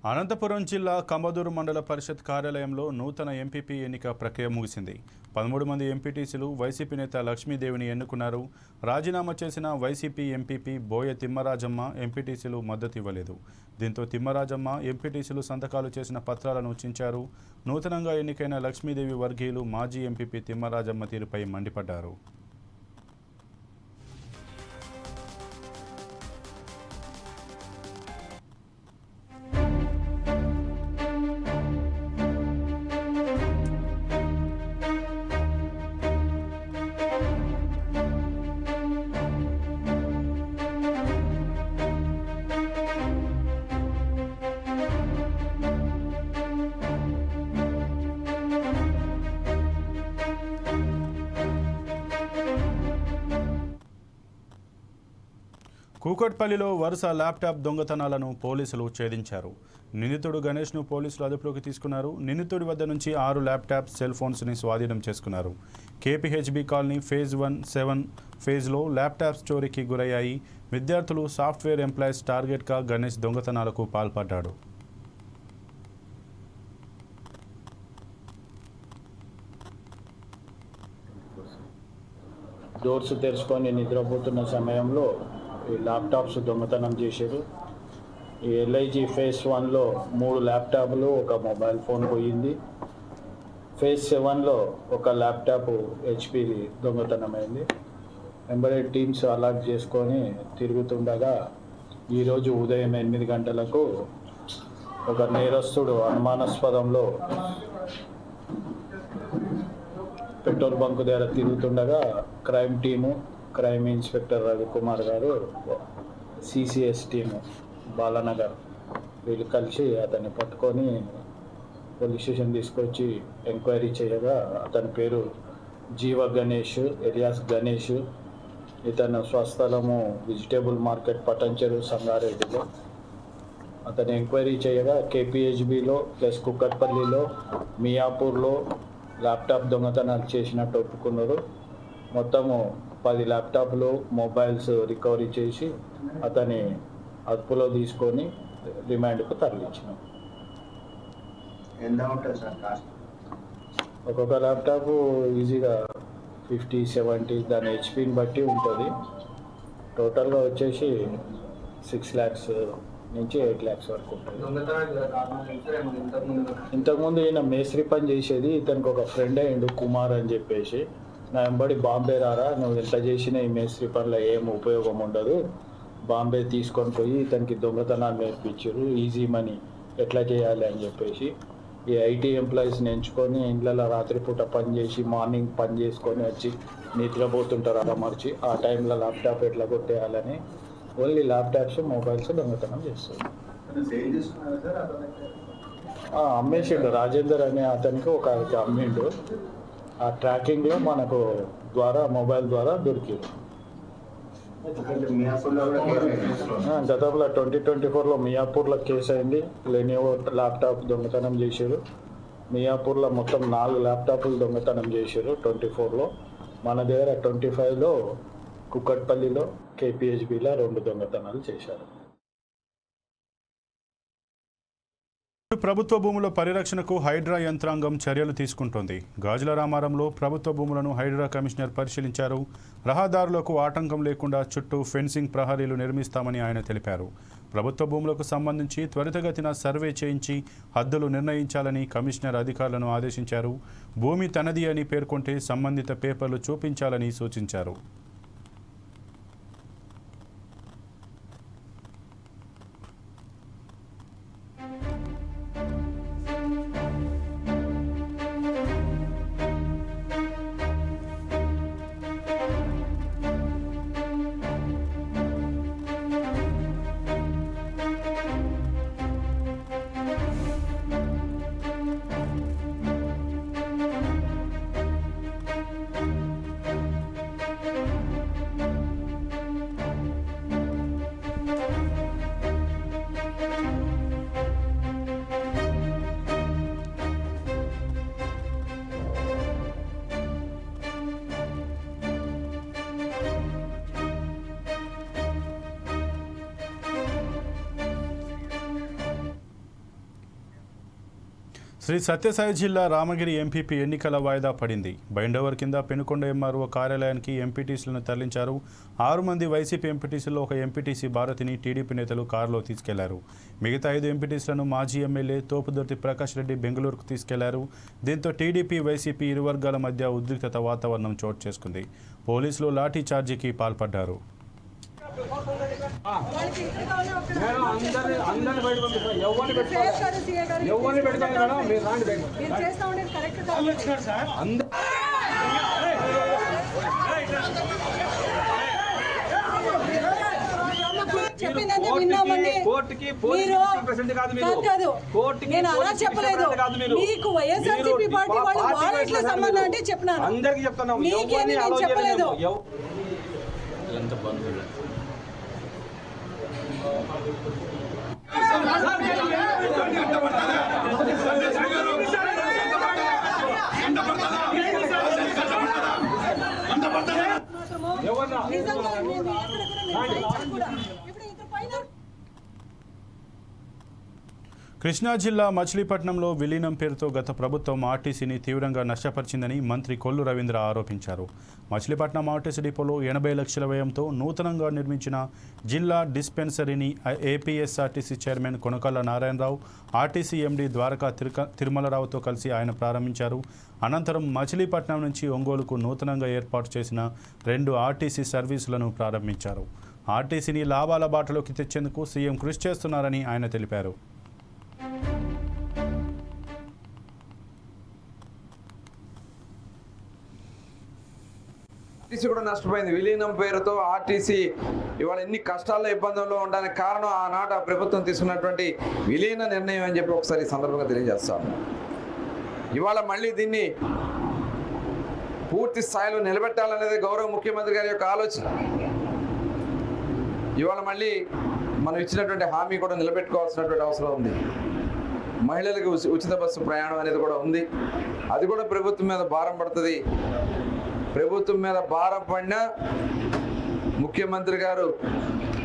అనంతపురం జిల్లా కమదూరు మండల పరిషత్ కార్యాలయంలో నూతన ఎంపీపీ ఎన్నిక ప్రక్రియ ముగిసింది. 13 మంది ఎంపీటీసీలు వైసీపీ నేత లక్ష్మీదేవిని ఎన్నుకున్నారు. రాజీనామా చేసిన వైసీపీ ఎంపీపీ బోయ తిమ్మరాజమ్మ ఎంపీటీసీలు మద్దతు ఇవ్వలేదు. దీంతో తిమ్మరాజమ్మ ఎంపీటీసీలు సంతకాలు చేసిన పత్రాలను చించారు. నూతనంగా ఎన్నికైన లక్ష్మీదేవి వర్గీయులు మాజీ ఎంపీపీ తిమ్మరాజమ్మ తీరుపై మండిపడ్డారు. కూకట్పల్లిలో వరుస ల్యాప్టాప్ దొంగతనాలను పోలీసులు ఛేదించారు. నిందితుడు గణేష్ను పోలీసులు అదుపులోకి తీసుకున్నారు. నిందితుడి వద్ద నుంచి 6 ల్యాప్టాప్ సెల్ ఫోన్స్ని స్వాధీనం చేసుకున్నారు. కేపీహెచ్బీ కాలనీ ఫేజ్ 1-7 ఫేజ్లో ల్యాప్టాప్స్ చోరీకి గురయ్యాయి. విద్యార్థులు, సాఫ్ట్వేర్ ఎంప్లాయీస్ టార్గెట్గా గణేష్ దొంగతనాలకు పాల్పడ్డాడు. డోర్స్ తెరుచుకొని నిద్రపోతున్న సమయంలో ఈ ల్యాప్టాప్స్ దొంగతనం చేశారు. ఈ ఎల్ఐజీ ఫేజ్ 1లో 3 ల్యాప్టాప్లు, ఒక మొబైల్ ఫోన్ పోయింది. ఫేజ్ 7లో ఒక ల్యాప్టాప్ హెచ్పి దొంగతనమైంది. ఎంబెడెడ్ టీమ్స్ అలాట్ చేసుకొని తిరుగుతుండగా ఈరోజు ఉదయం 8 గంటలకు ఒక నేరస్తుడు అనుమానాస్పదంలో పెట్రోల్ బంక్ దగ్గర తిరుగుతుండగా క్రైమ్ ఇన్స్పెక్టర్ రవికుమార్ గారు, సిసిఎస్ టీము బాలానగర్ వీళ్ళు కలిసి అతన్ని పట్టుకొని పోలీస్ స్టేషన్ తీసుకొచ్చి ఎంక్వైరీ చేయగా అతని పేరు జీవ గణేష్, ఎలియాస్ గణేష్. ఇతను స్వస్థలము వెజిటేబుల్ మార్కెట్ పటంచెరు సంగారెడ్డిలో. అతను ఎంక్వైరీ చేయగా కేపీహెచ్బీలో ప్లస్ కుక్కట్పల్లిలో, మియాపూర్లో ల్యాప్టాప్ దొంగతనాలు చేసినట్టు ఒప్పుకున్నారు. మొత్తము 10 ల్యాప్టాప్లు, మొబైల్స్ రికవరీ చేసి అతని అదుపులో తీసుకొని రిమాండ్కు తరలించినాం. ఒక్కొక్క ల్యాప్టాప్ ఈజీగా 50-70 దాని హెచ్పిని బట్టి ఉంటుంది. టోటల్గా వచ్చేసి 6 lakhs నుంచి 8 lakhs వరకు ఉంటుంది. ఇంతకుముందు ఈయన మేస్త్రి పని చేసేది. ఇతనికి ఒక ఫ్రెండ్ అయ్యిండు కుమార్ అని చెప్పేసి, నా వెంబడి బాంబే రారా, నువ్వు ఎంత చేసినా ఈ మేస్త్రి పనిలో ఏం ఉపయోగం ఉండదు, బాంబే తీసుకొని పోయి ఇతనికి దొంగతనాలు నేర్పించారు, ఈజీ మనీ ఎట్లా చేయాలి అని చెప్పేసి ఈ ఐటీ ఎంప్లాయీస్ని ఎంచుకొని ఇండ్లలో రాత్రిపూట పని చేసి మార్నింగ్ పని చేసుకొని వచ్చి నిద్రపోతుంటారు అలమర్చి. ఆ టైంలో ల్యాప్టాప్ ఎట్లా కొట్టేయాలని ఓన్లీ ల్యాప్టాప్స్, మొబైల్స్ దొంగతనం చేస్తారు. అమ్మేసిండు. రాజేందర్ అనే అతనికి ఒక అమ్మిండు. ఆ ట్రాకింగ్లో మనకు మొబైల్ ద్వారా దొరికింది. గతంలో 2024లో మియాపూర్లో కేసు అయింది. లెనోవో ల్యాప్టాప్ దొంగతనం చేశారు. మియాపూర్లో మొత్తం 4 ల్యాప్టాప్లు దొంగతనం చేశారు 24లో. మన దగ్గర 25లో కుక్కట్పల్లిలో కేపీహెచ్బీలో 2 దొంగతనాలు చేశారు. ప్రభుత్వ భూముల పరిరక్షణకు హైడ్రా యంత్రాంగం చర్యలు తీసుకుంటోంది. గాజుల రామారంలో ప్రభుత్వ భూములను హైడ్రా కమిషనర్ పరిశీలించారు. రహదారులకు ఆటంకం లేకుండా చుట్టూ ఫెన్సింగ్ ప్రహరీలు నిర్మిస్తామని ఆయన తెలిపారు. ప్రభుత్వ భూములకు సంబంధించి త్వరితగతిన సర్వే చేయించి హద్దులు నిర్ణయించాలని కమిషనర్ అధికారులను ఆదేశించారు. భూమి తనది అని పేర్కొంటే సంబంధిత పేపర్లు చూపించాలని సూచించారు. శ్రీ సత్యసాయి జిల్లా రామగిరి ఎంపీపీ ఎన్నికల వాయిదా పడింది. బైండోవర్ కింద పెనుకొండ ఎంఆర్ఓ కార్యాలయానికి ఎంపీటీసీలను తరలించారు. 6 మంది వైసీపీ ఎంపీటీసీలో ఒక ఎంపీటీసీ భారతిని టీడీపీ నేతలు కారులో తీసుకెళ్లారు. మిగతా 5 ఎంపీటీసీలను మాజీ ఎమ్మెల్యే తోపుదుర్తి ప్రకాష్ రెడ్డి బెంగళూరుకు తీసుకెళ్లారు. దీంతో టీడీపీ వైసీపీ ఇరు వర్గాల మధ్య ఉద్రిక్తత వాతావరణం చోటు చేసుకుంది. పోలీసులు లాఠీ చార్జీకి పాల్పడ్డారు. చెప్పిందంటే విన్నామండి. నేను అలా చెప్పలేదు. మీకు వైఎస్ఆర్సీపీ పార్టీ వాళ్ళు వాలంటీర్ల సంబంధం అంటే చెప్పినాను. అందరికీ చెప్తున్నాం. మీకేమి నేను చెప్పలేదు. కృష్ణా జిల్లా మచిలీపట్నంలో విలీనం పేరుతో గత ప్రభుత్వం ఆర్టీసీని తీవ్రంగా నష్టపరిచిందని మంత్రి కొల్లు రవీంద్ర ఆరోపించారు. మచిలీపట్నం ఆర్టీసీ డిపోలో 80 లక్షల వ్యయంతో నూతనంగా నిర్మించిన జిల్లా డిస్పెన్సరీని APSRTC chairman Konakalla Narayanarao, RTC MD Dwaraka తిరుమలరావుతో కలిసి ఆయన ప్రారంభించారు. అనంతరం మచిలీపట్నం నుంచి ఒంగోలుకు నూతనంగా ఏర్పాటు చేసిన 2 ఆర్టీసీ సర్వీసులను ప్రారంభించారు. ఆర్టీసీని లాభాల బాటలోకి తెచ్చేందుకు సీఎం కృషి చేస్తున్నారని ఆయన తెలిపారు. ఆర్టీసీ కూడా నష్టపోయింది. విలీనం పేరుతో ఆర్టీసీ ఇవాళ ఎన్ని కష్టాల్లో ఇబ్బందుల్లో ఉండడానికి కారణం ఆనాడు ఆ ప్రభుత్వం తీసుకున్నటువంటి విలీన నిర్ణయం అని చెప్పి ఒకసారి ఈ సందర్భంగా తెలియజేస్తాను. ఇవాళ మళ్ళీ దీన్ని పూర్తి స్థాయిలో నిలబెట్టాలనేది గౌరవ ముఖ్యమంత్రి గారి యొక్క ఆలోచన. ఇవాళ మళ్ళీ మనం ఇచ్చినటువంటి హామీ కూడా నిలబెట్టుకోవాల్సినటువంటి అవసరం ఉంది. మహిళలకు ఉచిత బస్సు ప్రయాణం అనేది కూడా ఉంది. అది కూడా ప్రభుత్వం మీద భారం పడుతుంది. ప్రభుత్వం మీద భారం పడినా ముఖ్యమంత్రి గారు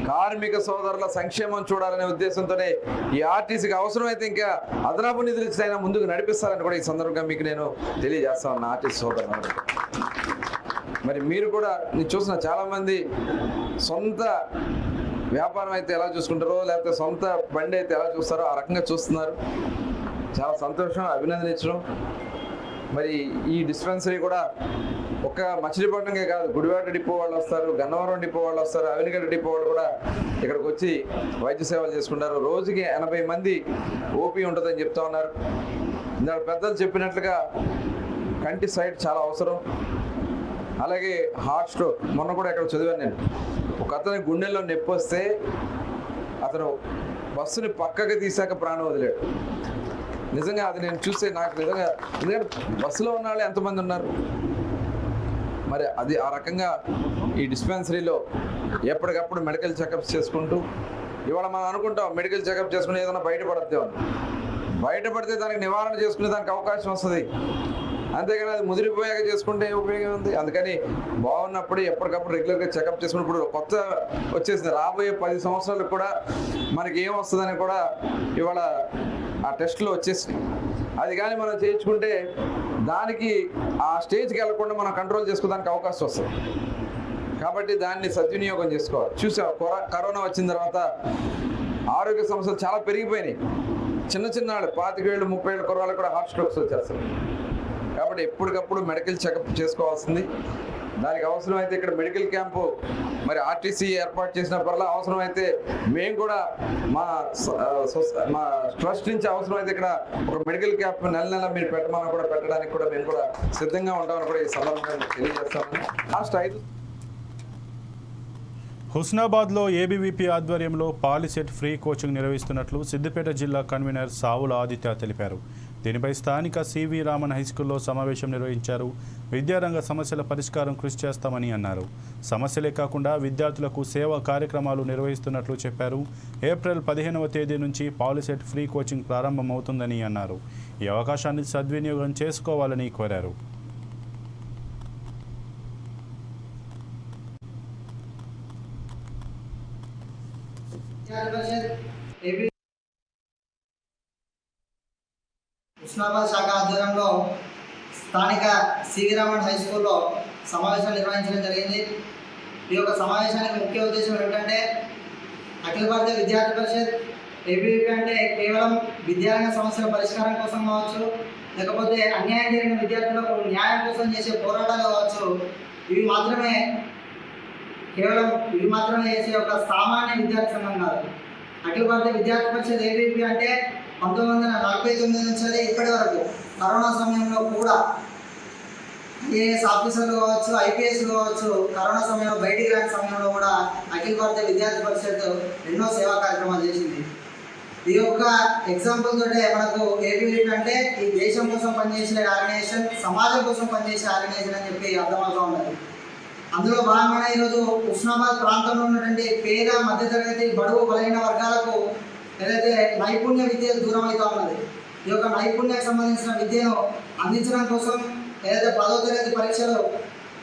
కార్మిక సోదరుల సంక్షేమం చూడాలనే ఉద్దేశంతోనే ఈ ఆర్టీసీకి అవసరమైతే ఇంకా అదనపు నిధులు ఇచ్చి అయినా ముందుకు నడిపిస్తారని కూడా ఈ సందర్భంగా మీకు నేను తెలియజేస్తా ఉన్నా ఆర్టీసీ సోదరులు. మరి మీరు కూడా నేను చూసిన చాలామంది సొంత వ్యాపారం అయితే ఎలా చూసుకుంటారో, లేకపోతే సొంత బండి అయితే ఎలా చూస్తారో ఆ రకంగా చూస్తున్నారు. చాలా సంతోషం, అభినందించడం. మరి ఈ డిస్పెన్సరీ కూడా ఒక్క మచిలీపట్నంకే కాదు, గుడివాడ డిపో వాళ్ళు వస్తారు, గన్నవరం డిపో వాళ్ళు వస్తారు, అవినిగడ్డ డిపో వాళ్ళు కూడా ఇక్కడికి వచ్చి వైద్య సేవలు చేసుకుంటారు. రోజుకి 80 మంది ఓపీ ఉంటుందని చెప్తా ఉన్నారు. ఇందాక పెద్దలు చెప్పినట్లుగా కంటి సైట్ చాలా అవసరం. అలాగే హార్ట్ స్ట్రోక్, మొన్న కూడా ఇక్కడ చదివాను నేను. ఒక అతని గుండెల్లో నొప్పి వస్తే అతను బస్సుని పక్కకి తీసాక ప్రాణం వదిలేడు. నిజంగా అది నేను చూస్తే నాకు నిజంగా, ఎందుకంటే బస్సులో ఉన్న వాళ్ళు ఎంతమంది ఉన్నారు. మరి అది ఆ రకంగా ఈ డిస్పెన్సరీలో ఎప్పటికప్పుడు మెడికల్ చెకప్స్ చేసుకుంటూ, ఇవాళ మనం అనుకుంటాం మెడికల్ చెకప్ చేసుకుని ఏదైనా బయటపడితే దానికి నివారణ చేసుకునే దానికి అవకాశం వస్తుంది. అంతేగాని అది ముదిరిపోయాక చేసుకుంటే ఉపయోగం ఉంది. అందుకని బాగున్నప్పుడు ఎప్పటికప్పుడు రెగ్యులర్గా చెకప్ చేసుకున్నప్పుడు కొత్త వచ్చేసింది. రాబోయే 10 సంవత్సరాలకు కూడా మనకి ఏం వస్తుందని కూడా ఇవాళ ఆ టెస్ట్లో వచ్చేసింది. అది కానీ మనం చేయించుకుంటే దానికి ఆ స్టేజ్కి వెళ్ళకుండా మనం కంట్రోల్ చేసుకోవడానికి అవకాశం వస్తుంది. కాబట్టి దాన్ని సద్వినియోగం చేసుకోవాలి. చూసాం కరోనా వచ్చిన తర్వాత ఆరోగ్య సమస్యలు చాలా పెరిగిపోయినాయి. చిన్న వాళ్ళు 25 ఏళ్ళు 30 ఏళ్ళ కుర్రాళ్ళు కూడా హార్ట్ స్ట్రోక్స్ వచ్చేస్తారు. కాబట్టి ఎప్పటికప్పుడు మెడికల్ చెకప్ చేసుకోవాల్సింది. దానికి అవసరమైతే ఇక్కడ మెడికల్ క్యాంపు మరి ఆర్టీసీ ఏర్పాటు చేసినప్పుడల్లా అవసరమైతే మేము కూడా మా ట్రస్ట్ నుంచి అవసరమైతే ఇక్కడ ఒక మెడికల్ క్యాంప్ నెల మీరు పెట్టమని కూడా పెట్టడానికి కూడా మేము కూడా సిద్ధంగా ఉంటామని కూడా ఈ సందర్భంగా తెలియజేస్తామని. లాస్ట్ 5 హుస్నాబాద్లో ఏబీవీపీ ఆధ్వర్యంలో పాలిసెట్ ఫ్రీ కోచింగ్ నిర్వహిస్తున్నట్లు సిద్దిపేట జిల్లా కన్వీనర్ సావుల ఆదిత్య తెలిపారు. దీనిపై స్థానిక సివి రామన్ హైస్కూల్లో సమావేశం నిర్వహించారు. విద్యారంగ సమస్యల పరిష్కారం కృషి చేస్తామని అన్నారు. సమస్యలే కాకుండా విద్యార్థులకు సేవా కార్యక్రమాలు నిర్వహిస్తున్నట్లు చెప్పారు. ఏప్రిల్ 15వ తేదీ నుంచి పాలిసెట్ ఫ్రీ కోచింగ్ ప్రారంభమవుతుందని అన్నారు. ఈ అవకాశాన్ని సద్వినియోగం చేసుకోవాలని కోరారు. ఉస్నాబాద్ శాఖ ఆధ్వర్యంలో స్థానిక సివి రామన్ హై స్కూల్లో సమావేశం నిర్వహించడం జరిగింది. ఈ యొక్క సమావేశానికి ముఖ్య ఉద్దేశం ఏమిటంటే అఖిల భారతీయ విద్యార్థి పరిషత్ ఏబీవీపీ అంటే కేవలం విద్యారంగ సమస్యల పరిష్కారం కోసం కావచ్చు, లేకపోతే అన్యాయం జరిగిన విద్యార్థులకు న్యాయం కోసం చేసే పోరాటాలు కావచ్చు, ఇవి మాత్రమే చేసే ఒక సామాన్య విద్యార్థి సంఘం కాదు. అఖిల భారతీయ విద్యార్థి పరిషత్ ఏబీవీపీ అంటే 1949 నుంచి ఇప్పటి వరకు కరోనా సమయంలో కూడా ఐఏఎస్ ఆఫీసర్లు కావచ్చు, ఐపీఎస్ కావచ్చు, కరోనా సమయంలో బయటికి రాని సమయంలో కూడా అఖిల భారతీయ విద్యార్థి పరిషత్ ఎన్నో సేవా కార్యక్రమాలు చేసింది. ఈ యొక్క ఎగ్జాంపుల్ తోటే మనకు ఏబీవీపీ అంటే ఈ దేశం కోసం పనిచేసే ఆర్గనైజేషన్, సమాజం కోసం పనిచేసే ఆర్గనైజేషన్ అని చెప్పి అర్థమవుతూ ఉన్నది. అందులో భాగంగానే ఈరోజు ఉస్నాబాద్ ప్రాంతంలో ఉన్నటువంటి పేద మధ్యతరగతి బడుగు బలహీన వర్గాలకు ఏదైతే నైపుణ్య విద్య దూరం అవుతూ ఉన్నది, ఈ యొక్క నైపుణ్యానికి సంబంధించిన విద్యను అందించడం కోసం ఏదైతే 10వ తరగతి పరీక్షలు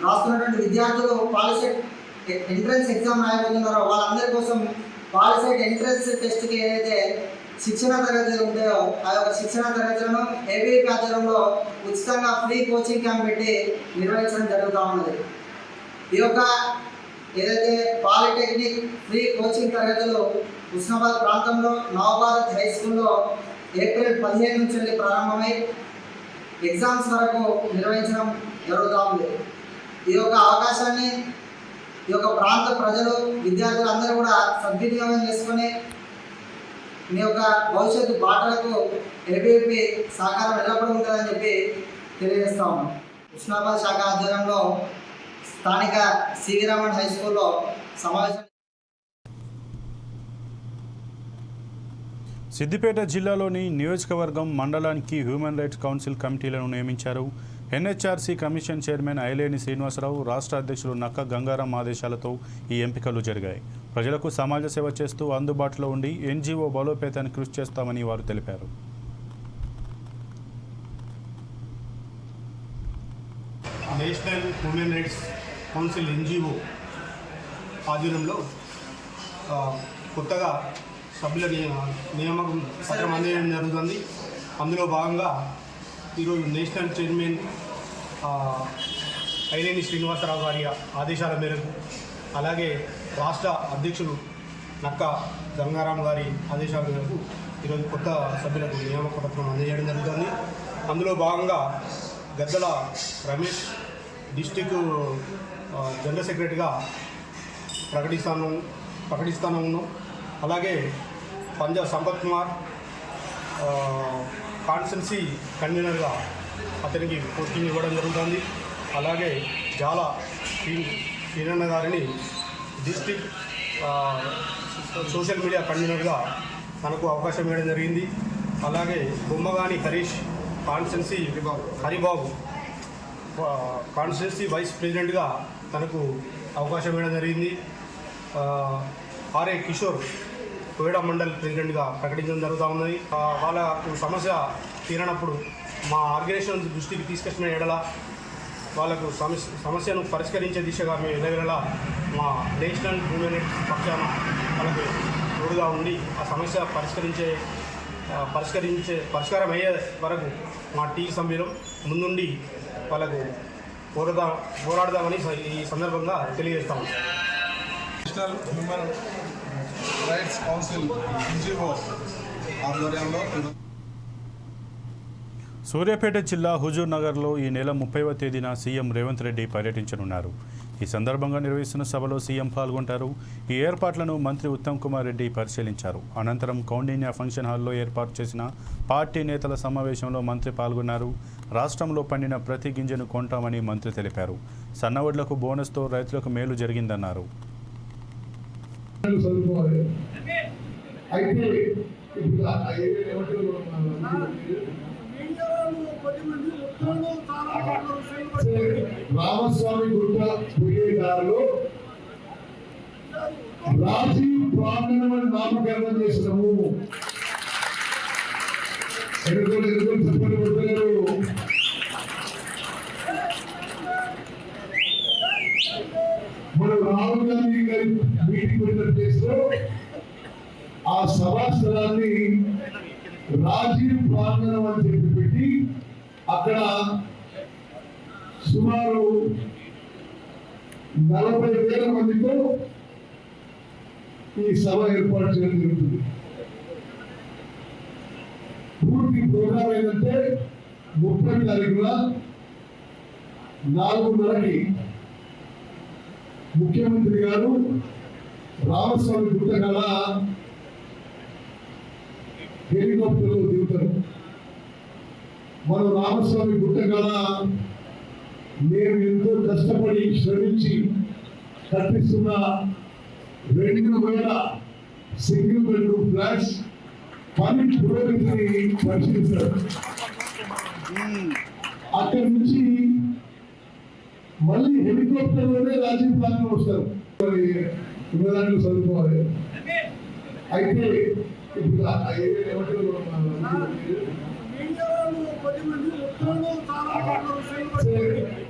రాస్తున్నటువంటి విద్యార్థులు పాలిసెట్ ఎంట్రన్స్ ఎగ్జామ్ రాయబోతున్నారో వాళ్ళందరి కోసం పాలిసెట్ ఎంట్రన్స్ టెస్ట్కి ఏదైతే శిక్షణ తరగతులు ఉంటాయో ఆ యొక్క శిక్షణ తరగతులను ఏబీవీపీ ఆధ్వర్యంలో ఉచితంగా ఫ్రీ కోచింగ్ క్యాంప్ పెట్టి నిర్వహించడం జరుగుతూ ఉన్నది. ఈ యొక్క ఏదైతే పాలిటెక్నిక్ ఫ్రీ కోచింగ్ తరగతులు ఉస్నాబాద్ ప్రాంతంలో నవభారత్ హై స్కూల్లో ఏప్రిల్ 15 నుంచి వెళ్ళి ప్రారంభమై ఎగ్జామ్స్ వరకు నిర్వహించడం జరుగుతూ ఉంది. ఈ యొక్క అవకాశాన్ని ఈ యొక్క ప్రాంత ప్రజలు, విద్యార్థులు అందరూ కూడా సద్వినియోగం చేసుకొని మీ యొక్క భవిష్యత్తు బాటలకు ఏబీవీపీ సహకారం ఎల్లప్పుడూ ఉంటుందని చెప్పి తెలియజేస్తా ఉన్నాం. ఉస్నాబాద్ శాఖ ఆధ్వర్యంలో స్థానిక సివి రామన్ హై స్కూల్లో సమావేశం. సిద్దిపేట జిల్లాలోని నియోజకవర్గం మండలానికి హ్యూమన్ రైట్స్ కౌన్సిల్ కమిటీలను నియమించారు. NHRC commission chairman Aileni Srinivasarao, రాష్ట్ర అధ్యక్షులు నక్క గంగారాం ఆదేశాలతో ఈ ఎంపికలు జరిగాయి. ప్రజలకు సమాజ సేవ చేస్తూ అందుబాటులో ఉండి ఎన్జీఓ బలోపేతానికి కృషి చేస్తామని వారు తెలిపారు. National human rights council NGO ఆధ్వర్యంలో కొత్తగా సభ్యుల నియామకం పత్రం అందజేయడం జరుగుతుంది. అందులో భాగంగా ఈరోజు నేషనల్ చైర్మన్ ఐలేని శ్రీనివాసరావు గారి ఆదేశాల మేరకు, అలాగే రాష్ట్ర అధ్యక్షులు నక్క గంగారాం గారి ఆదేశాల మేరకు ఈరోజు కొత్త సభ్యులకు నియామక పత్రం అందజేయడం జరుగుతుంది. అందులో భాగంగా గద్దల రమేష్ డిస్టిక్ జనరల్ సెక్రటరీగా ప్రకటిస్తాను ఉన్నాం. అలాగే పంజా సంపత్ కుమార్ కాన్స్టెన్సీ కన్వీనర్గా అతనికి పోస్టింగ్ ఇవ్వడం జరుగుతుంది. అలాగే జాల శ్రీనన్న గారిని డిస్ట్రిక్ట్ సోషల్ మీడియా కన్వీనర్గా తనకు అవకాశం ఇవ్వడం జరిగింది. అలాగే Bommagani Harish constituency Haribabu constituency vice ప్రెసిడెంట్గా తనకు అవకాశం ఇవ్వడం జరిగింది. ఆర్ఏ కిషోర్ కోయడా మండల్ ప్రెసిడెంట్గా ప్రకటించడం జరుగుతూ ఉన్నది. వాళ్ళకు సమస్య తీరనప్పుడు మా ఆర్గనైజేషన్ దృష్టికి తీసుకొచ్చిన ఎడల వాళ్ళకు సమస్యను పరిష్కరించే దిశగా మేము ఎదగల మా నేషనల్ హ్యూమన్ రైట్స్ పక్షాన వాళ్ళకు తోడుగా ఉండి ఆ సమస్య పరిష్కారం అయ్యే వరకు మా టీ సభ్యులు ముందుండి వాళ్ళకు పోరాడదామని ఈ సందర్భంగా తెలియజేస్తాము. National human rights council NGO ఆధ్వర్యంలో సూర్యాపేట జిల్లా హుజూర్ నగర్లో ఈ నెల 30వ తేదీన సీఎం రేవంత్ రెడ్డి పర్యటించనున్నారు. ఈ సందర్భంగా నిర్వహిస్తున్న సభలో సీఎం పాల్గొంటారు. ఈ ఏర్పాట్లను మంత్రి ఉత్తమ్ కుమార్ రెడ్డి పరిశీలించారు. అనంతరం కౌండిన్య ఫంక్షన్ హాల్లో ఏర్పాటు చేసిన పార్టీ నేతల సమావేశంలో మంత్రి పాల్గొన్నారు. రాష్ట్రంలో పండిన ప్రతి గింజను కొంటామని మంత్రి తెలిపారు. సన్నవడ్లకు బోనస్తో రైతులకు మేలు జరిగిందన్నారు. రామస్వామి గుట్ట పోయే దారిలో రాజీవ్ ప్రాంగణం నామకరణం చేసినాము. ఎదుర్కొని చెప్పని కొట్టలేరు. మనం రాహుల్ గాంధీ గారి మీటింగ్ పెట్టిన చేస్తూ ఆ సభా స్థలాన్ని రాజీవ్ ప్రాంగణం అని చెప్పి పెట్టి అక్కడ సుమారు 40,000 మందితో ఈ సభ ఏర్పాటు చేయడం జరుగుతుంది. పూర్తి ప్రోగ్రాం ఏంటంటే 30 తారీఖున 4:30కి ముఖ్యమంత్రి గారు రామస్వామి గుట్టకల హెలికాప్టర్లో దిగుతారు. మన రామస్వామి గుట్టకల నేను ఎంతో కష్టపడి శ్రమించి కట్టిస్తున్న 2,000 సింగిల్ బెడ్రూమ్ ఫ్లాట్స్ పని పురోగతిని పరిశీలిస్తారు. అక్కడి నుంచి మళ్ళీ హెలికాప్టర్లోనే రాజీవ్ ప్రాంతం వస్తారు. దాంట్లో చదువుకోవాలి. అయితే ఇప్పుడు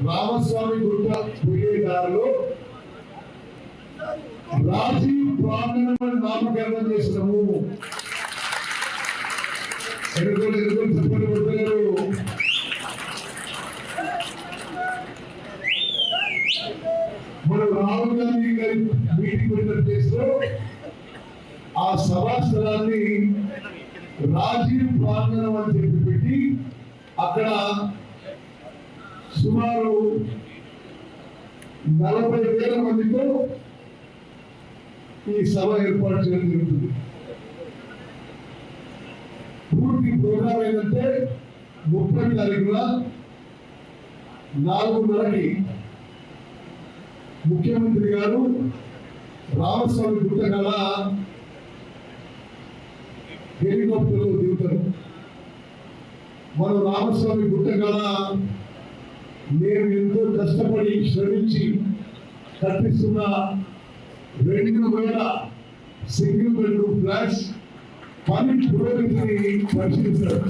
రామస్వామి గుట్ట పోయే దారిలో రాజీవ్ ప్రాంగణం నామకరణం చేసినాము. ఎదుర్కొని చెప్పని కొట్టలేరు. మనం రాహుల్ గాంధీ గారి మీటింగ్ పెట్టిన ప్లేస్ లో ఆ సభా స్థలాన్ని రాజీవ్ ప్రాంగణం అని చెప్పి పెట్టి అక్కడ సుమారు 40,000 మందితో ఈ సభ ఏర్పాటు చేయడం జరుగుతుంది. పూర్తి ప్రోగ్రాం ఏంటంటే 30 తారీఖున 4:30కి ముఖ్యమంత్రి గారు రామస్వామి గుట్టకల హెలికాప్టర్లో దిగుతారు. మన రామస్వామి గుట్టకల నేను ఎంతో కష్టపడి శ్రమించి కట్టిస్తున్న 2,000 సింగిల్ బెడ్రూమ్ ఫ్లాట్స్ పని పురోగతిని పరిశీలిస్తారు.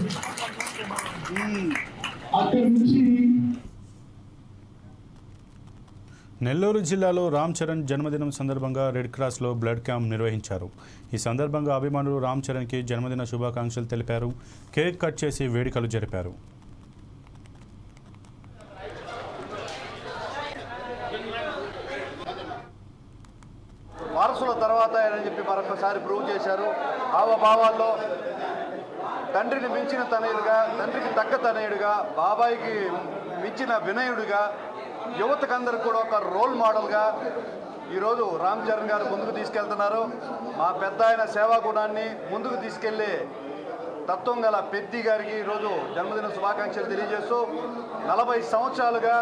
అక్కడి నుంచి నెల్లూరు జిల్లాలో రామ్ చరణ్ జన్మదినం సందర్భంగా రెడ్ క్రాస్లో బ్లడ్ క్యాంప్ నిర్వహించారు. ఈ సందర్భంగా అభిమానులు రామ్ చరణ్కి జన్మదిన శుభాకాంక్షలు తెలిపారు. కేక్ కట్ చేసి వేడుకలు జరిపారు. వారసుల తర్వాత అని చెప్పి మరొకసారి ప్రూవ్ చేశారు. హావభావాల్లో తండ్రిని మించిన తనయుడుగా, తండ్రికి తగ్గ తనయుడుగా, బాబాయికి మించిన వినయుడిగా, యువతకందరూ కూడా ఒక రోల్ మోడల్గా ఈరోజు రామ్ చరణ్ గారు ముందుకు తీసుకెళ్తున్నారు. మా పెద్ద ఆయన సేవా గుణాన్ని ముందుకు తీసుకెళ్లే తత్వం గల పెద్ది గారికి ఈరోజు జన్మదిన శుభాకాంక్షలు తెలియజేస్తూ 40 సంవత్సరాలుగా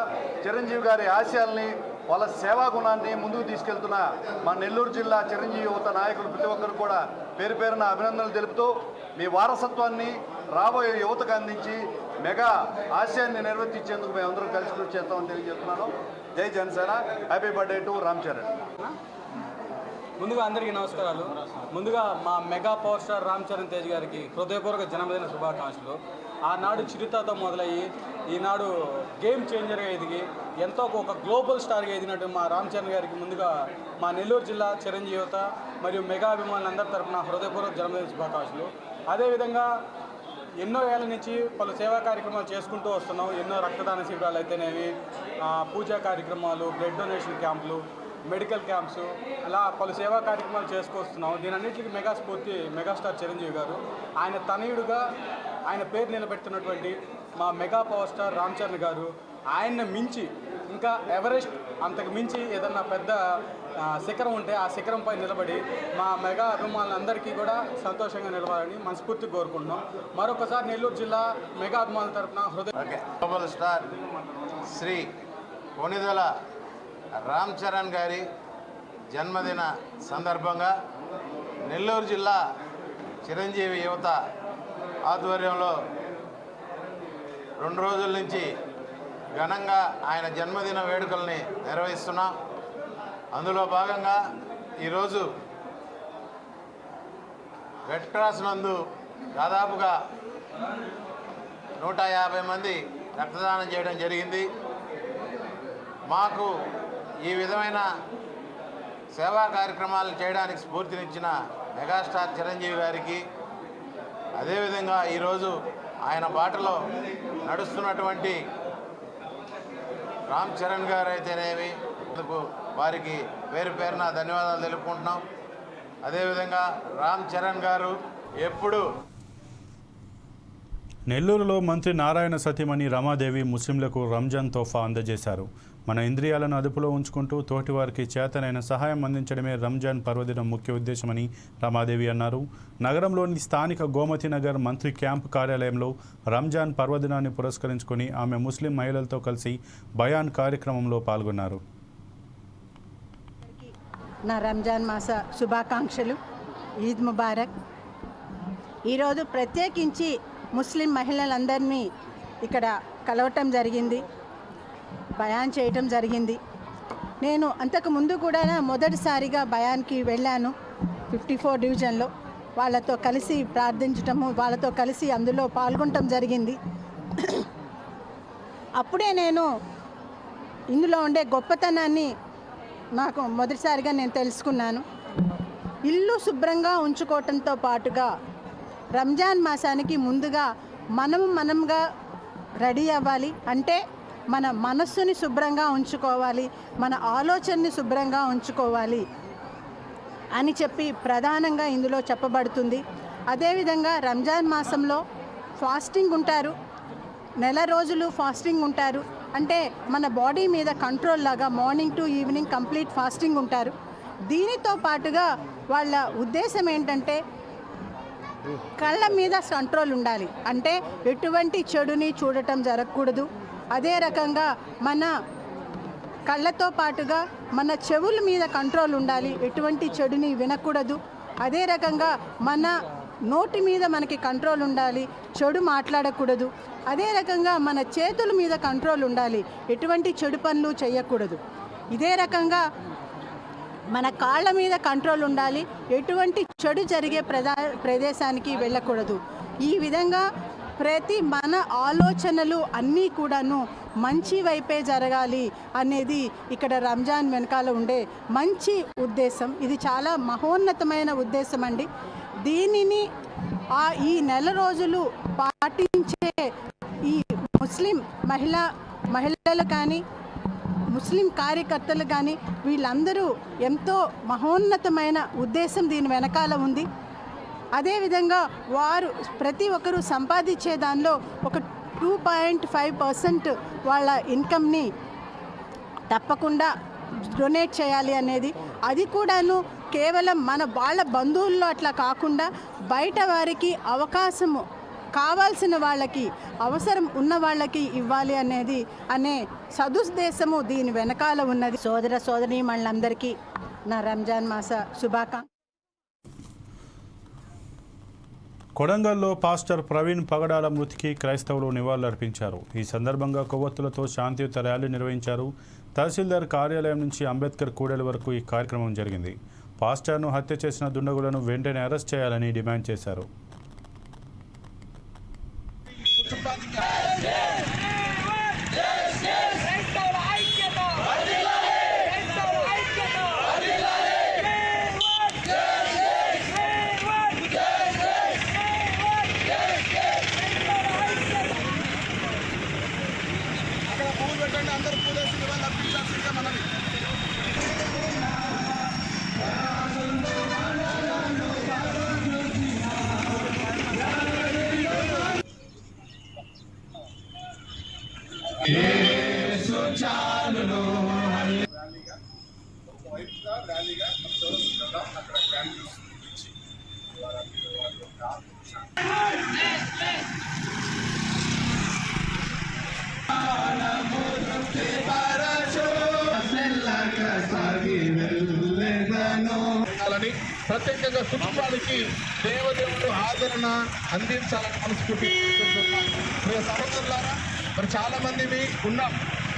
చిరంజీవి గారి ఆశయాల్ని, వాళ్ళ సేవా గుణాన్ని ముందుకు తీసుకెళ్తున్న మా నెల్లూరు జిల్లా చిరంజీవి యువత నాయకులు ప్రతి ఒక్కరు కూడా పేరు పేరున అభినందనలు తెలుపుతూ మీ వారసత్వాన్ని రాబోయే యువతకు అందించి మెగా ఆశయాన్ని నిర్వర్తించేందుకు మేము అందరం కలిసి కృషి చేస్తామని తెలియజేస్తున్నాను. జై Janasena. Happy birthday to Ram Charan. ముందుగా అందరికీ నమస్కారాలు. ముందుగా మా mega power star Ram Charan Tej గారికి హృదయపూర్వక జన్మదిన శుభాకాంక్షలు. ఆనాడు చిరుతతో మొదలయ్యి ఈనాడు గేమ్ చేంజర్గా ఎదిగి ఎంతో ఒక గ్లోబల్ స్టార్గా ఎదిగినట్టు మా రామ్ చరణ్ గారికి ముందుగా మా నెల్లూరు జిల్లా చిరంజీవి యువత మరియు మెగా అభిమానులందరి తరఫున హృదయపూర్వక జన్మదిన శుభాకాంక్షలు. అదేవిధంగా ఎన్నో ఏళ్ళ నుంచి పలు సేవా కార్యక్రమాలు చేసుకుంటూ వస్తున్నాం. ఎన్నో రక్తదాన శిబిరాలు అయితేనేవి, పూజా కార్యక్రమాలు, బ్లడ్ డొనేషన్ క్యాంపులు, మెడికల్ క్యాంప్స్, అలా పలు సేవా కార్యక్రమాలు చేసుకొస్తున్నాం. దీనన్నింటికి మెగా స్ఫూర్తి మెగాస్టార్ చిరంజీవి గారు. ఆయన తనయుడుగా ఆయన పేరు నిలబెడుతున్నటువంటి మా mega power star Ram Charan గారు ఆయన్ని మించి ఇంకా ఎవరెస్ట్ అంతకు మించి ఏదన్నా పెద్ద శిఖరం ఉంటే ఆ శిఖరంపై నిలబడి మా మెగా అభిమానులందరికీ కూడా సంతోషంగా నిలవాలని మనస్ఫూర్తిగా కోరుకుంటున్నాం. మరొకసారి నెల్లూరు జిల్లా మెగా అభిమానుల తరఫున గ్లోబల్ స్టార్ శ్రీ కొణిదెల రామ్ చరణ్ గారి జన్మదిన సందర్భంగా నెల్లూరు జిల్లా చిరంజీవి యువత ఆధ్వర్యంలో 2 రోజుల నుంచి ఘనంగా ఆయన జన్మదిన వేడుకల్ని నిర్వహిస్తున్నాం. అందులో భాగంగా ఈరోజు రెడ్ క్రాస్ నందు దాదాపుగా 150 మంది రక్తదానం చేయడం జరిగింది. మాకు ఈ విధమైన సేవా కార్యక్రమాలు చేయడానికి స్ఫూర్తినిచ్చిన మెగాస్టార్ చిరంజీవి గారికి, అదేవిధంగా ఈరోజు ఆయన బాటలో నడుస్తున్నటువంటి రామ్ చరణ్ గారు అయితేనేమి వారికి పేరు పేరున ధన్యవాదాలు తెలుపుకుంటున్నాం. అదేవిధంగా రామ్ చరణ్ గారు ఎప్పుడు నెల్లూరులో మంత్రి నారాయణ సతీమణి రమాదేవి ముస్లింలకు రంజాన్ తోఫా అందజేశారు. మన ఇంద్రియాలను అదుపులో ఉంచుకుంటూ తోటివారికి చేతనైన సహాయం అందించడమే రంజాన్ పర్వదినం ముఖ్య ఉద్దేశమని రమాదేవి అన్నారు. నగరంలోని స్థానిక గోమతి నగర్ మంత్రి క్యాంపు కార్యాలయంలో రంజాన్ పర్వదినాన్ని పురస్కరించుకొని ఆమె ముస్లిం మహిళలతో కలిసి బయాన్ కార్యక్రమంలో పాల్గొన్నారు. నా రంజాన్ మాస శుభాకాంక్షలు. ఈద్ ముబారక్. ఈరోజు ప్రత్యేకించి ముస్లిం మహిళలందరినీ ఇక్కడ కలవటం జరిగింది, బయాన్ చేయటం జరిగింది. నేను అంతకు ముందు కూడా మొదటిసారిగా బయాన్కి వెళ్ళాను 54 డివిజన్లో. వాళ్ళతో కలిసి ప్రార్థించటము, వాళ్ళతో కలిసి అందులో పాల్గొనటం జరిగింది. అప్పుడే నేను ఇందులో ఉండే గొప్పతనాన్ని నాకు మొదటిసారిగా నేను తెలుసుకున్నాను. ఇల్లు శుభ్రంగా ఉంచుకోవటంతో పాటుగా రంజాన్ మాసానికి ముందుగా మనంగా రెడీ అవ్వాలి. అంటే మన మనస్సుని శుభ్రంగా ఉంచుకోవాలి, మన ఆలోచనని శుభ్రంగా ఉంచుకోవాలి అని చెప్పి ప్రధానంగా ఇందులో చెప్పబడుతుంది. అదేవిధంగా రంజాన్ మాసంలో ఫాస్టింగ్ ఉంటారు, నెల రోజులు ఫాస్టింగ్ ఉంటారు. అంటే మన బాడీ మీద కంట్రోల్ లాగా morning to evening complete fasting ఉంటారు. దీనితో పాటుగా వాళ్ళ ఉద్దేశం ఏంటంటే కళ్ళ మీద కంట్రోల్ ఉండాలి. అంటే ఎటువంటి చెడుని చూడటం జరగకూడదు. అదే రకంగా మన కళ్ళతో పాటుగా మన చెవుల మీద కంట్రోల్ ఉండాలి, ఎటువంటి చెడుని వినకూడదు. అదే రకంగా మన నోటి మీద మనకి కంట్రోల్ ఉండాలి, చెడు మాట్లాడకూడదు. అదే రకంగా మన చేతుల మీద కంట్రోల్ ఉండాలి, ఎటువంటి చెడు పనులు చేయకూడదు. ఇదే రకంగా మన కాళ్ళ మీద కంట్రోల్ ఉండాలి, ఎటువంటి చెడు జరిగే ప్రదేశానికి వెళ్ళకూడదు. ఈ విధంగా ప్రతి మన ఆలోచనలు అన్నీ కూడాను మంచి వైపే జరగాలి అనేది ఇక్కడ రంజాన్ వెనకాల ఉండే మంచి ఉద్దేశం. ఇది చాలా మహోన్నతమైన ఉద్దేశం అండి. దీనిని ఈ నెల రోజులు పాటించే ఈ ముస్లిం మహిళలు కానీ ముస్లిం కార్యకర్తలు కానీ వీళ్ళందరూ ఎంతో మహోన్నతమైన ఉద్దేశం దీని వెనకాల ఉంది. అదేవిధంగా వారు ప్రతి ఒక్కరూ సంపాదించే దానిలో ఒక 2.5% వాళ్ళ ఇన్కమ్ని తప్పకుండా డొనేట్ చేయాలి అనేది. అది కూడాను కేవలం వాళ్ళ బంధువుల్లో అట్లా కాకుండా బయట వారికి అవకాశము కావాల్సిన వాళ్ళకి, అవసరం ఉన్న వాళ్ళకి ఇవ్వాలి అనే సదుద్దేశము దీని వెనకాల ఉన్నది. సోదర సోదరీమణులందరికీ నా రంజాన్ మాస శుభాకాంక్షలు. కొడంగల్లో పాస్టర్ ప్రవీణ్ పగడాల మృతికి క్రైస్తవులు నివాళులర్పించారు. ఈ సందర్భంగా కొవ్వొత్తులతో శాంతియుత ర్యాలీ నిర్వహించారు. తహసీల్దార్ కార్యాలయం నుంచి అంబేద్కర్ కూడలి వరకు ఈ కార్యక్రమం జరిగింది. పాస్టర్ను హత్య చేసిన దుండగులను వెంటనే అరెస్ట్ చేయాలని డిమాండ్ చేశారు. ప్రత్యేకంగా కుటుంబానికి దేవదేవుడు ఆదరణ అందించాలని మనస్ఫూర్తి సహోదరులారా, మరి చాలా మంది ఉన్నాం.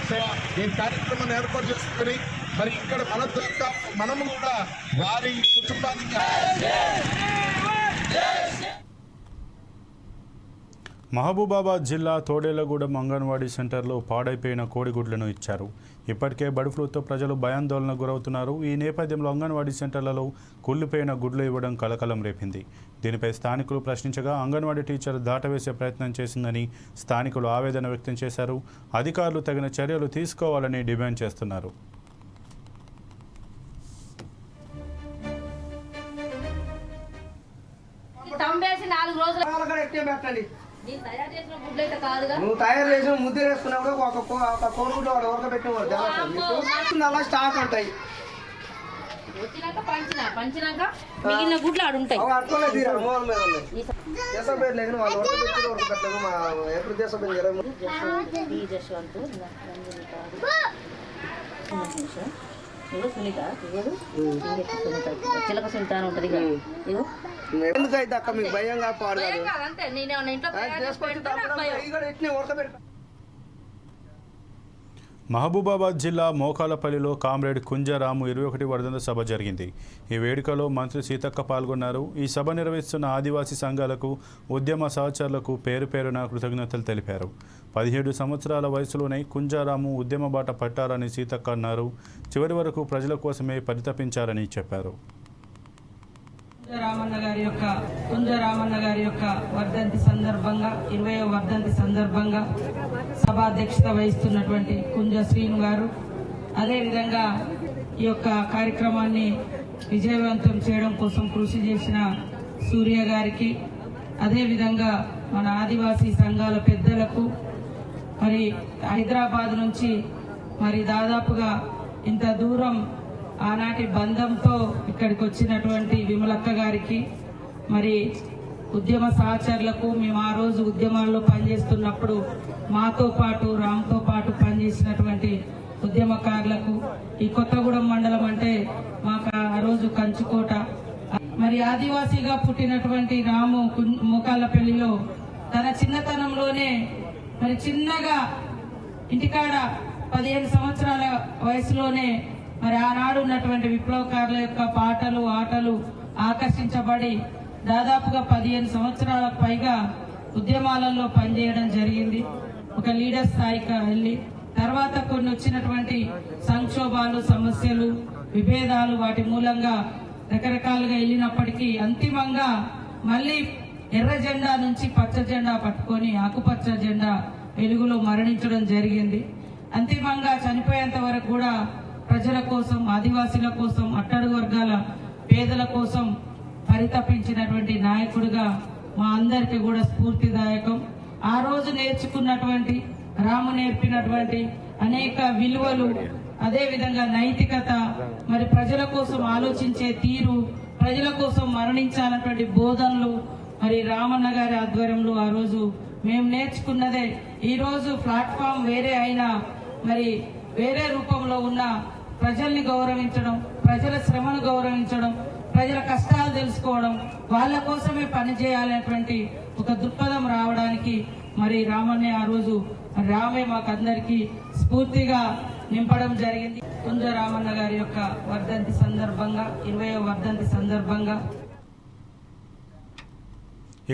సో ఈ కార్యక్రమాన్ని ఏర్పాటు చేసుకుని మరి ఇక్కడ మనము కూడా వారి కుటుంబానికి మహబూబాబాద్ జిల్లా తోడేళ్లగూడెం అంగన్వాడీ సెంటర్లో పాడైపోయిన కోడిగుడ్లను ఇచ్చారు. ఇప్పటికే బర్డ్ ఫ్లూతో ప్రజలు భయాందోళనకు గురవుతున్నారు. ఈ నేపథ్యంలో అంగన్వాడీ సెంటర్లలో కుళ్ళిపోయిన గుడ్లు ఇవ్వడం కలకలం రేపింది. దీనిపై స్థానికులు ప్రశ్నించగా అంగన్వాడీ టీచర్ దాటవేసే ప్రయత్నం చేసిందని స్థానికులు ఆవేదన వ్యక్తం చేశారు. అధికారులు తగిన చర్యలు తీసుకోవాలని డిమాండ్ చేస్తున్నారు. నువ్వు తయారు చేసిన ముద్ద వేసుకున్నప్పుడు ఒక కోడిగుడ్డు వాడు ఉడకబెట్టిన అలా స్టాక్ ఉంటాయి. పంచినాక మిగిలిన గుడ్లు ఆడుంటాయి. అట్లనే తీరారు మోహన్ మీద ఉన్నాయి. దేశం పేరు లేదు వాళ్ళు ఉడకబెట్టలేదు. మా ఎప్పుడు దేశం పేరు సునీత చిలక సునీత అని ఉంటుంది. ఎందుకైతే అక్క మీకు భయంగా పాడు అంతే నేను ఇంట్లో ఉడకబెట్ట. మహబూబాబాద్ జిల్లా మోకాలపల్లిలో కామ్రేడ్ కుంజరాము 21 వర్ధంతి సభ జరిగింది. ఈ వేడుకలో మంత్రి సీతక్క పాల్గొన్నారు. ఈ సభ నిర్వహిస్తున్న ఆదివాసీ సంఘాలకు, ఉద్యమ సహచరులకు పేరు పేరున కృతజ్ఞతలు తెలిపారు. 17 సంవత్సరాల వయసులోనే కుంజరాము ఉద్యమ బాట పట్టారని సీతక్క అన్నారు. చివరి వరకు ప్రజల కోసమే పరితపించారని చెప్పారు. కుంజరామన్న గారి యొక్క వర్ధంతి సందర్భంగా 20వ వర్ధంతి సందర్భంగా సభాధ్యక్షత వహిస్తున్నటువంటి కుంజ శ్రీను గారు, అదేవిధంగా ఈ యొక్క కార్యక్రమాన్ని విజయవంతం చేయడం కోసం కృషి చేసిన సూర్య గారికి, అదేవిధంగా మన ఆదివాసీ సంఘాల పెద్దలకు, మరి హైదరాబాద్ నుంచి మరి దాదాపుగా ఇంత దూరం ఆనాటి బంధంతో ఇక్కడికి వచ్చినటువంటి విమలక్క గారికి, మరి ఉద్యమ సహచరులకు, మేము ఆ రోజు ఉద్యమాల్లో పనిచేస్తున్నప్పుడు మాతో పాటు రామ్తో పాటు పనిచేసినటువంటి ఉద్యమకారులకు, ఈ కొత్తగూడెం మండలం అంటే మాకు ఆ రోజు కంచుకోట. మరి ఆదివాసీగా పుట్టినటువంటి రాము మోకాళ్ళపల్లిలో తన చిన్నతనంలోనే మరి చిన్నగా ఇంటికాడ 15 సంవత్సరాల వయసులోనే మరి ఆనాడు ఉన్నటువంటి విప్లవకారుల యొక్క పాటలు ఆటలు ఆకర్షించబడి దాదాపుగా 15 సంవత్సరాలకు పైగా ఉద్యమాలలో పనిచేయడం జరిగింది. ఒక లీడర్ స్థాయికి వెళ్ళి తర్వాత కొన్ని వచ్చినటువంటి సంక్షోభాలు, సమస్యలు, విభేదాలు వాటి మూలంగా రకరకాలుగా వెళ్ళినప్పటికీ అంతిమంగా మళ్ళీ ఎర్ర జెండా నుంచి పచ్చ జెండా పట్టుకొని ఆకుపచ్చ జెండా వెలుగులో మరణించడం జరిగింది. అంతిమంగా చనిపోయేంత వరకు కూడా ప్రజల కోసం, ఆదివాసీల కోసం, అట్టడుగు వర్గాల పేదల కోసం పరితపించినటువంటి నాయకుడిగా మా అందరికీ కూడా స్ఫూర్తిదాయకం. ఆ రోజు నేర్చుకున్నటువంటి రాము నేర్పినటువంటి అనేక విలువలు, అదేవిధంగా నైతికత, మరి ప్రజల కోసం ఆలోచించే తీరు, ప్రజల కోసం మరణించాలన్నటువంటి బోధనలు మరి రామన్న గారి ఆధ్వర్యంలో ఆ రోజు మేము నేర్చుకున్నదే. ఈ రోజు ప్లాట్ఫామ్ వేరే అయినా మరి వేరే రూపంలో ఉన్న ప్రజల్ని గౌరవించడం, ప్రజల శ్రమను గౌరవించడం, ప్రజల కష్టాలు తెలుసుకోవడం, వాళ్ళ కోసమే పనిచేయాలనేటువంటి ఒక దృక్పథం రావడానికి మరి రామన్నే ఆ రోజు రామే మాకందరికీ స్ఫూర్తిగా నింపడం జరిగింది. కుంజ రామన్న గారి యొక్క వర్ధంతి సందర్భంగా 20వ వర్ధంతి సందర్భంగా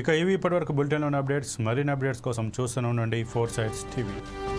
ఇక ఇవి ఇప్పటివరకు బులెటిన్లోని అప్డేట్స్. మరిన్ని అప్డేట్స్ కోసం చూస్తూనే ఉండండి 4 Sides TV.